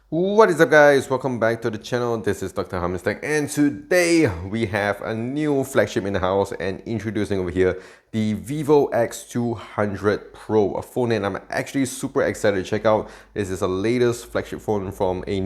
What is up, guys? Welcome back to the channel. This is Dr. Hammerstack, and today we have a new flagship in the house, and introducing over here the vivo X200 Pro, a phone that I'm actually super excited to check out. This is the latest flagship phone from a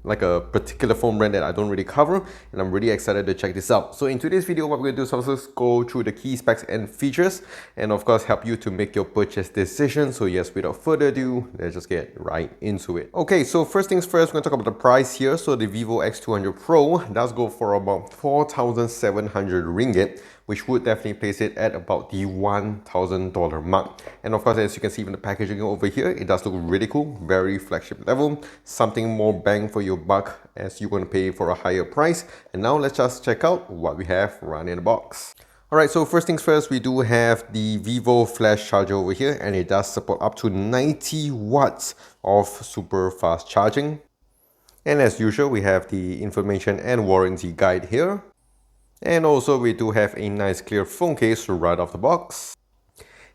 particular phone brand that I don't really cover, and I'm really excited to check this out. So in today's video, what we're going to do is also go through the key specs and features, and of course help you to make your purchase decision. So yes, without further ado, let's just get right into it. Okay, so first things first, we're going to talk about the price here. So the vivo X200 Pro does go for about 4,700 ringgit, which would definitely place it at about the $1,000 mark. And of course, as you can see from the packaging over here, it does look really cool, very flagship level, something more bang for your buck as you're going to pay for a higher price. And now let's just check out what we have right in the box. Alright, so first things first, we do have the Vivo flash charger over here, and it does support up to 90 watts of super fast charging. And as usual, we have the information and warranty guide here. And also we do have a nice clear phone case right off the box.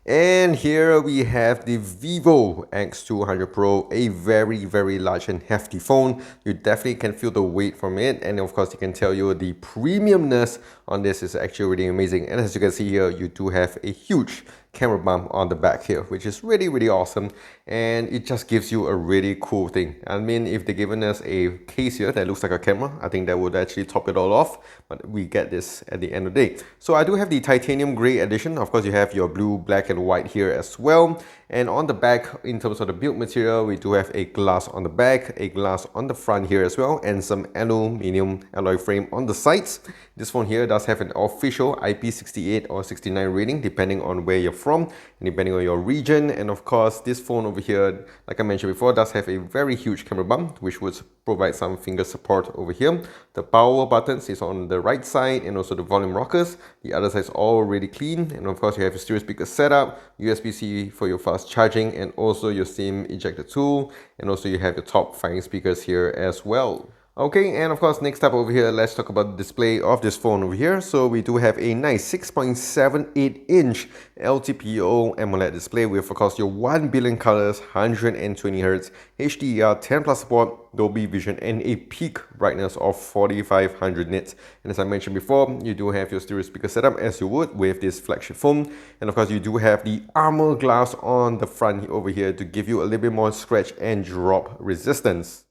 And here we have the vivo X200 Pro, a very large and hefty phone. You definitely can feel the weight from it, and of course you can tell you the premiumness on this is actually really amazing. And as you can see here, you do have a huge camera bump on the back here, which is really awesome, and it just gives you a really cool thing. I mean, if they're giving us a case here that looks like a camera, I think that would actually top it all off, but we get this at the end of the day. So I do have the titanium gray edition. Of course, you have your blue, black and white here as well. And on the back, in terms of the build material, we do have a glass on the back, a glass on the front here as well, and some aluminum alloy frame on the sides. This phone here does have an official IP68 or 69 rating, depending on where you're from and depending on your region. And of course, this phone over here, like I mentioned before, does have a very huge camera bump, which would provide some finger support over here. The power buttons is on the right side, and also the volume rockers. The other side is all really clean. And of course, you have your stereo speaker setup, USB-C for your fast charging, and also your SIM ejector tool, and also you have your top firing speakers here as well. Okay, and of course, next up over here, let's talk about the display of this phone over here. So we do have a nice 6.78-inch LTPO AMOLED display with, of course, your 1 billion colors, 120 Hz, HDR10 plus support, Dolby Vision, and a peak brightness of 4500 nits. And as I mentioned before, you do have your stereo speaker setup as you would with this flagship phone. And of course, you do have the armor glass on the front over here to give you a little bit more scratch and drop resistance.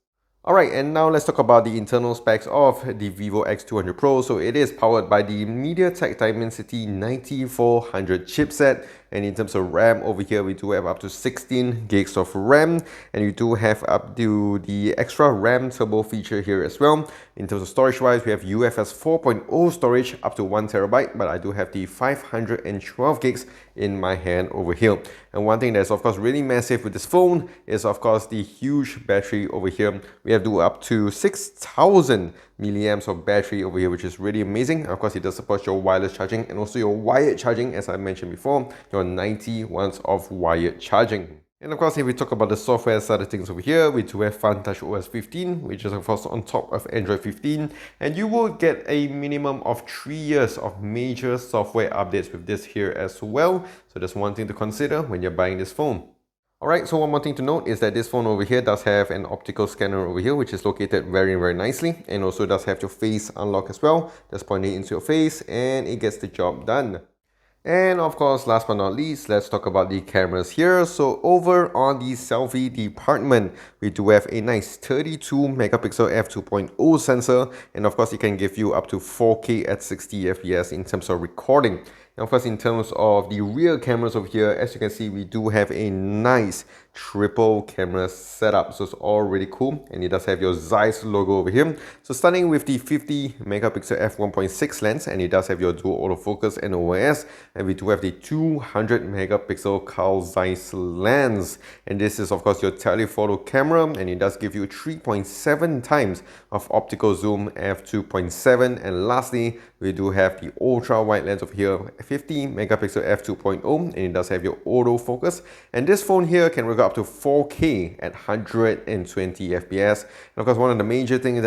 Alright, and now let's talk about the internal specs of the vivo X200 Pro. So it is powered by the MediaTek Dimensity 9400 chipset. And in terms of RAM over here, we do have up to 16 gigs of RAM. And you do have up to the extra RAM turbo feature here as well. In terms of storage wise, we have UFS 4.0 storage up to 1 terabyte, but I do have the 512 gigs in my hand over here. And one thing that's of course really massive with this phone is of course the huge battery over here. We have up to 6,000 milliamps of battery over here, which is really amazing. Of course, it does support your wireless charging and also your wired charging, as I mentioned before, your 90 watts of wired charging. And of course, if we talk about the software side of things over here, we do have FUNTOUCH OS 15, which is of course on top of Android 15, and you will get a minimum of 3 years of major software updates with this here as well. So that's one thing to consider when you're buying this phone. Alright, so one more thing to note is that this phone over here does have an optical scanner over here, which is located very nicely, and also does have your face unlock as well. Just point it into your face and it gets the job done. And of course, last but not least, let's talk about the cameras here. So over on the selfie department, we do have a nice 32 megapixel f2.0 sensor, and of course it can give you up to 4K at 60 FPS in terms of recording. And of course, in terms of the rear cameras over here, as you can see, we do have a nice triple camera setup. So it's all really cool, and it does have your Zeiss logo over here. So starting with the 50 megapixel f1.6 lens, and it does have your dual autofocus and OIS, and we do have the 200 megapixel Carl Zeiss lens, and this is of course your telephoto camera, and it does give you 3.7 times of optical zoom f2.7. And lastly, we do have the ultra wide lens over here, 50 megapixel f2.0, and it does have your autofocus. And this phone here can record up to 4K at 120 FPS. And of course, one of the major things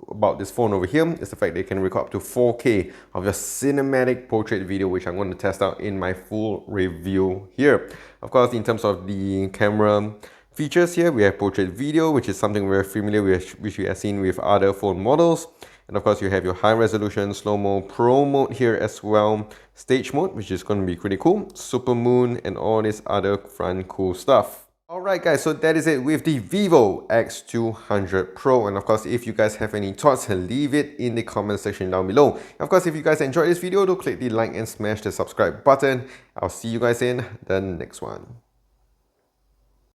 about this phone over here is the fact that it can record up to 4K of your cinematic portrait video, which I'm going to test out in my full review here. Of course, in terms of the camera Features here, we have portrait video, which is something we're familiar with, which we have seen with other phone models. And of course, you have your high resolution slow-mo pro mode here as well. Stage mode, which is going to be pretty cool. Super moon and all this other fun cool stuff. Alright guys, so that is it with the vivo X200 Pro. And of course, if you guys have any thoughts, leave it in the comment section down below. Of course, if you guys enjoyed this video, do click the like and smash the subscribe button. I'll see you guys in the next one.